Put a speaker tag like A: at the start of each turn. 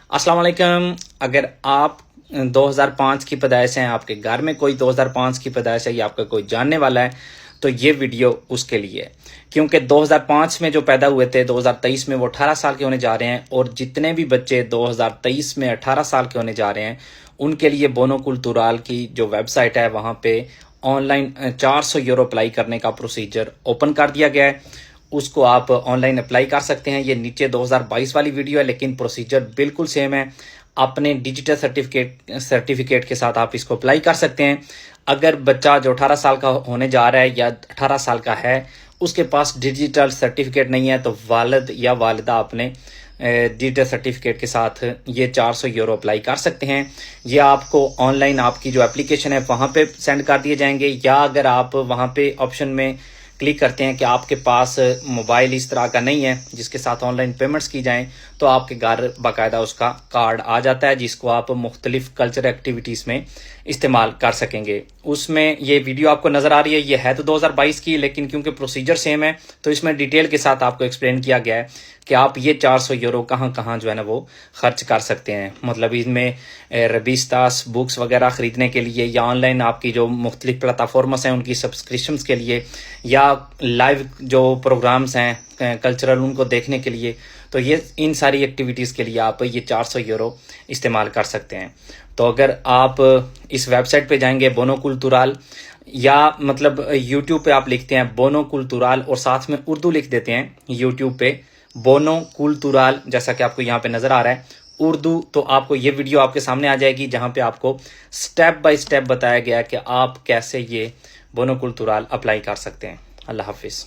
A: अस्सलाम वालेकुम। अगर आप 2005 की पैदाइश हैं, आपके घर में कोई 2005 की पैदाइश है या आपका कोई जानने वाला है, तो ये वीडियो उसके लिए है। क्योंकि 2005 में जो पैदा हुए थे 2023 में वो 18 साल के होने जा रहे हैं, और जितने भी बच्चे 2023 में 18 साल के होने जा रहे हैं उनके लिए बोनो कुल्तुराल की जो वेबसाइट है वहाँ पे ऑनलाइन 400 यूरो अप्लाई करने का प्रोसीजर ओपन कर दिया गया है। उसको आप ऑनलाइन अप्लाई कर सकते हैं। ये नीचे 2022 वाली वीडियो है, लेकिन प्रोसीजर बिल्कुल सेम है। अपने डिजिटल सर्टिफिकेट के साथ आप इसको अप्लाई कर सकते हैं। अगर बच्चा जो 18 साल का होने जा रहा है या 18 साल का है उसके पास डिजिटल सर्टिफिकेट नहीं है, तो वालिद या वालिदा अपने डिजिटल सर्टिफिकेट के साथ ये 400 यूरो अप्लाई कर सकते हैं। ये आपको ऑनलाइन आपकी जो एप्लीकेशन है वहाँ पे सेंड कर दिए जाएंगे, या अगर आप वहाँ पे ऑप्शन में क्लिक करते हैं कि आपके पास मोबाइल इस तरह का नहीं है जिसके साथ ऑनलाइन पेमेंट्स की जाएं, तो आपके घर बाकायदा उसका कार्ड आ जाता है जिसको आप मुख्तलिफ कल्चर एक्टिविटीज़ में इस्तेमाल कर सकेंगे। उसमें ये वीडियो आपको नज़र आ रही है, ये है तो 2022 की, लेकिन क्योंकि प्रोसीजर सेम है तो इसमें डिटेल के साथ आपको एक्सप्लेन किया गया है कि आप ये 400 यूरो कहाँ कहाँ जो है ना वो खर्च कर सकते हैं। मतलब इसमें रबीस्तास बुक्स वगैरह ख़रीदने के लिए, या ऑनलाइन आपकी जो मुख्तलिफ प्लेटफॉर्म्स हैं उनकी सब्सक्रिप्शंस के लिए, या लाइव जो प्रोग्राम्स हैं कल्चरल उनको देखने के लिए, तो ये इन सारी एक्टिविटीज़ के लिए आप ये 400 यूरो इस्तेमाल कर सकते हैं। तो अगर आप इस वेबसाइट पे जाएंगे बोनो कुल्तुराल, या मतलब यूट्यूब पे आप लिखते हैं बोनो कुल्तुराल और साथ में उर्दू लिख देते हैं यूट्यूब पे बोनो कुल्तुराल, जैसा कि आपको यहाँ पे नज़र आ रहा है उर्दू, तो आपको ये वीडियो आपके सामने आ जाएगी जहाँ पे आपको स्टेप बाय स्टेप बताया गया है कि आप कैसे ये बोनो कुल्तुराल अप्लाई कर सकते हैं। अल्लाह हाफिज़।